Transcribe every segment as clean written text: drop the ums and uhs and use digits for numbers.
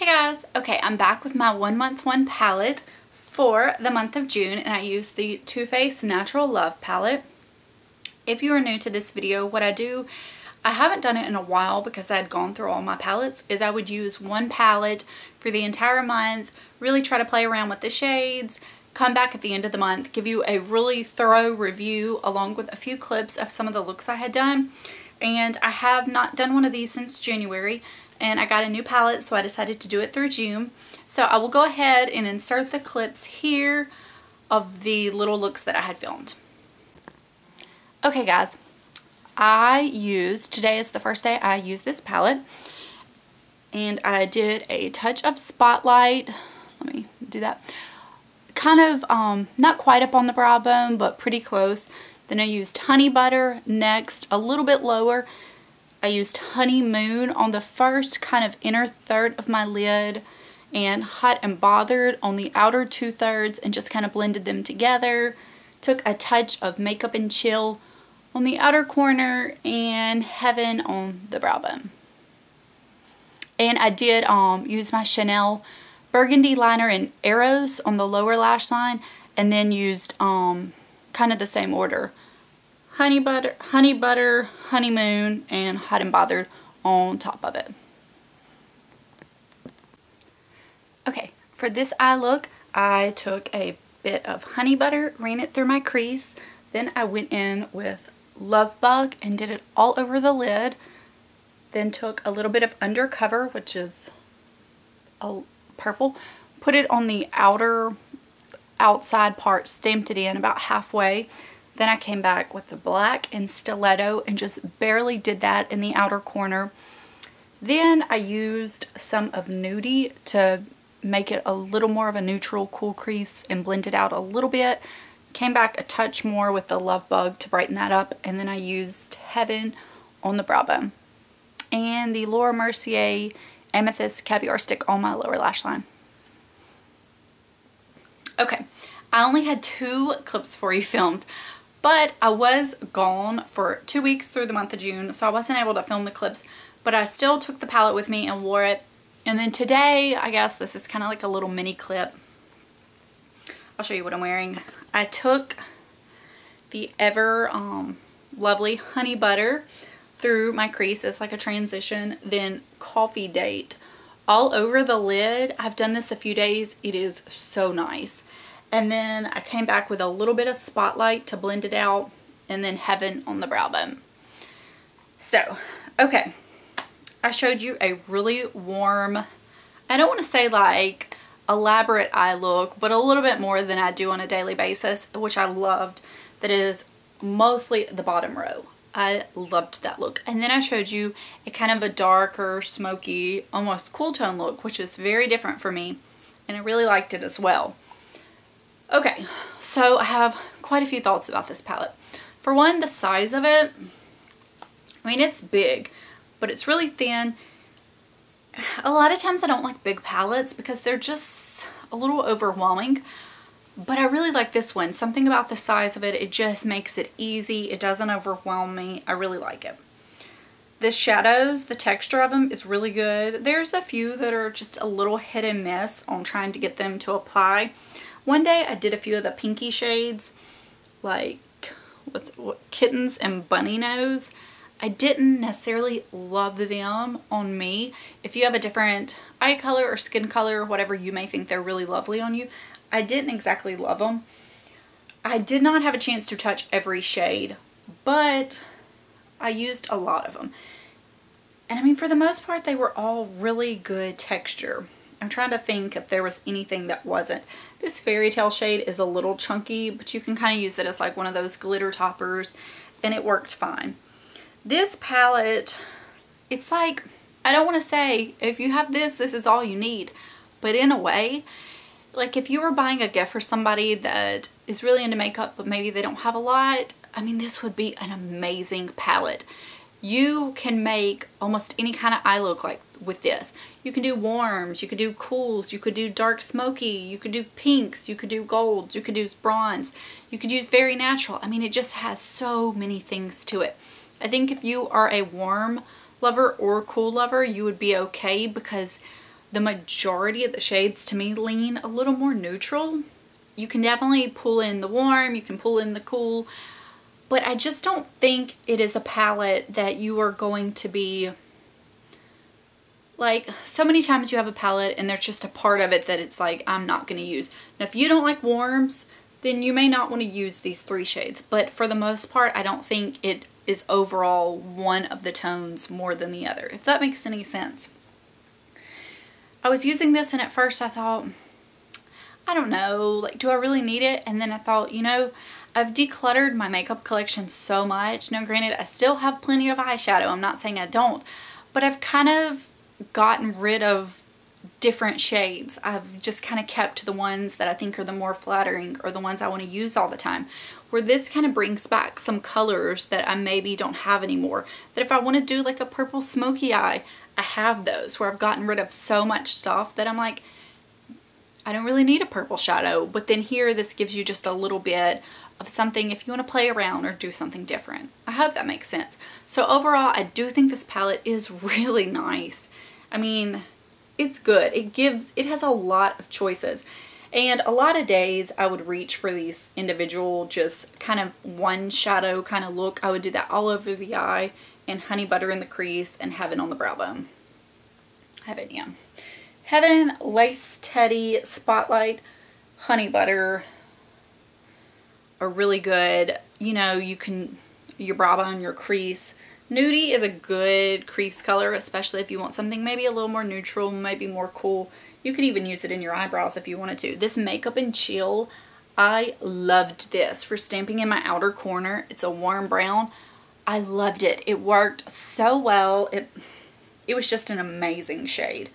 Hey guys, okay, I'm back with my 1 month 1 palette for the month of June, and I used the Too Faced Natural Love palette. If you are new to this video, what I do, I haven't done it in a while because I had gone through all my palettes, is I would use one palette for the entire month, really try to play around with the shades, come back at the end of the month, give you a really thorough review along with a few clips of some of the looks I had done. And I have not done one of these since January, and I got a new palette, so I decided to do it through June. So I will go ahead and insert the clips here of the little looks that I had filmed. Okay guys, today is the first day I used this palette, and I did a touch of Spotlight. Let me do that. Kind of, not quite up on the brow bone, but pretty close. Then I used Honey Butter next, a little bit lower. I used Honeymoon on the first kind of inner third of my lid, and Hot and Bothered on the outer 2/3, and just kind of blended them together. Took a touch of Makeup and Chill on the outer corner, and Heaven on the brow bone. And I did use my Chanel Burgundy liner in Arrows on the lower lash line, and then used kind of the same order. Honey Butter, Honeymoon, and Hot and Bothered on top of it. Okay, for this eye look, I took a bit of Honey Butter, ran it through my crease, then I went in with Love Bug and did it all over the lid, then took a little bit of Undercover, which is a purple, put it on the outside part, stamped it in about halfway. Then I came back with the black and Stiletto and just barely did that in the outer corner. Then I used some of Nudie to make it a little more of a neutral cool crease and blend it out a little bit. Came back a touch more with the Love Bug to brighten that up, and then I used Heaven on the brow bone. And the Laura Mercier Amethyst Caviar Stick on my lower lash line. Okay, I only had 2 clips for you filmed, but I was gone for 2 weeks through the month of June, so I wasn't able to film the clips, but I still took the palette with me and wore it. And then today, I guess this is kind of like a little mini clip. I'll show you what I'm wearing. I took the Ever Lovely Honey Butter through my crease. It's like a transition. Then Coffee Date all over the lid. I've done this a few days. It is so nice. And then I came back with a little bit of Spotlight to blend it out, and then Heaven on the brow bone. So, okay. I showed you a really warm, I don't want to say like elaborate eye look, but a little bit more than I do on a daily basis, which I loved. That is mostly the bottom row. I loved that look. And then I showed you a kind of a darker, smoky, almost cool tone look, which is very different for me, and I really liked it as well. Okay, so I have quite a few thoughts about this palette. For one, the size of it, I mean, it's big, but it's really thin. A lot of times I don't like big palettes because they're just a little overwhelming, but I really like this one. Something about the size of it, it just makes it easy. It doesn't overwhelm me. I really like it. The shadows, the texture of them is really good. There's a few that are just a little hit and miss on trying to get them to apply. One day I did a few of the pinky shades, like what Kittens and Bunny Nose. I didn't necessarily love them on me. If you have a different eye color or skin color or whatever, you may think they're really lovely on you. I didn't exactly love them. I did not have a chance to touch every shade, but I used a lot of them. And I mean, for the most part, they were all really good texture. I'm trying to think if there was anything that wasn't. This Fairy Tale shade is a little chunky, but you can kind of use it as like one of those glitter toppers, and it worked fine. This palette, it's like, I don't want to say if you have this, this is all you need, but in a way, like if you were buying a gift for somebody that is really into makeup, but maybe they don't have a lot, I mean, this would be an amazing palette. You can make almost any kind of eye look like with this. You can do warms, you could do cools, you could do dark smoky, you could do pinks, you could do golds, you could use bronze, you could use very natural. I mean, it just has so many things to it. I think if you are a warm lover or cool lover, you would be okay because the majority of the shades to me lean a little more neutral. You can definitely pull in the warm, you can pull in the cool, but I just don't think it is a palette that you are going to be, like, so many times you have a palette and there's just a part of it that it's like, I'm not going to use. Now, if you don't like warms, then you may not want to use these 3 shades. But for the most part, I don't think it is overall one of the tones more than the other, if that makes any sense. I was using this and at first I thought, I don't know, like, do I really need it? And then I thought, you know, I've decluttered my makeup collection so much. Now, granted, I still have plenty of eyeshadow. I'm not saying I don't, but I've kind of gotten rid of different shades. I've just kind of kept to the ones that I think are the more flattering or the ones I want to use all the time. Where this kind of brings back some colors that I maybe don't have anymore. That if I want to do like a purple smoky eye, I have those. Where I've gotten rid of so much stuff that I'm like, I don't really need a purple shadow. But then here, this gives you just a little bit of something if you want to play around or do something different. I hope that makes sense. So overall, I do think this palette is really nice. I mean, it's good. It has a lot of choices. And a lot of days I would reach for these individual, just kind of one shadow kind of look. I would do that all over the eye and honey butter in the crease and Heaven on the brow bone. Heaven, yeah. Heaven, Lace Teddy, Spotlight, Honey Butter are really good. You know, you can, your brow bone, your crease. Nudie is a good crease color, especially if you want something maybe a little more neutral, maybe more cool. You could even use it in your eyebrows if you wanted to. This Makeup and Chill, I loved this for stamping in my outer corner. It's a warm brown. I loved it. It worked so well. It was just an amazing shade.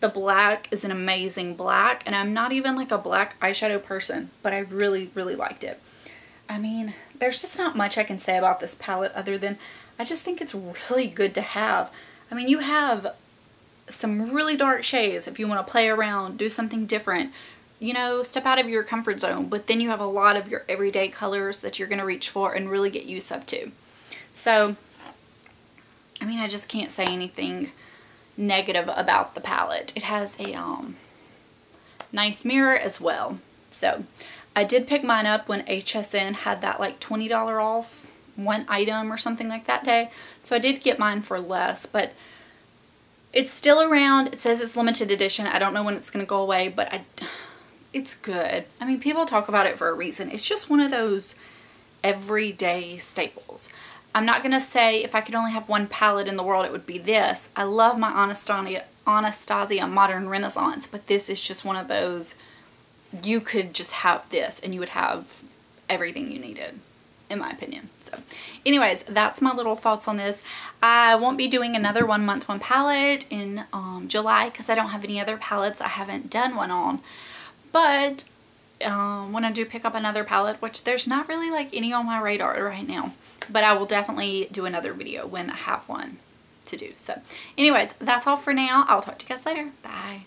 The black is an amazing black, and I'm not even like a black eyeshadow person, but I really, really liked it. I mean, there's just not much I can say about this palette other than I just think it's really good to have. I mean, you have some really dark shades if you want to play around, do something different, you know, step out of your comfort zone, but then you have a lot of your everyday colors that you're going to reach for and really get use of too. So, I mean, I just can't say anything negative about the palette. It has a nice mirror as well. So, I did pick mine up when HSN had that like $20 off one item or something like that day. So I did get mine for less, but it's still around. It says it's limited edition. I don't know when it's going to go away, but it's good. I mean, people talk about it for a reason. It's just one of those everyday staples. I'm not going to say if I could only have one palette in the world, it would be this. I love my Anastasia Modern Renaissance, but this is just one of those, you could just have this and you would have everything you needed, in my opinion. So anyways, that's my little thoughts on this. I won't be doing another 1 month 1 palette in July because I don't have any other palettes I haven't done one on. But when I do pick up another palette, which there's not really like any on my radar right now, but I will definitely do another video when I have one to do. So anyways, that's all for now. I'll talk to you guys later. Bye.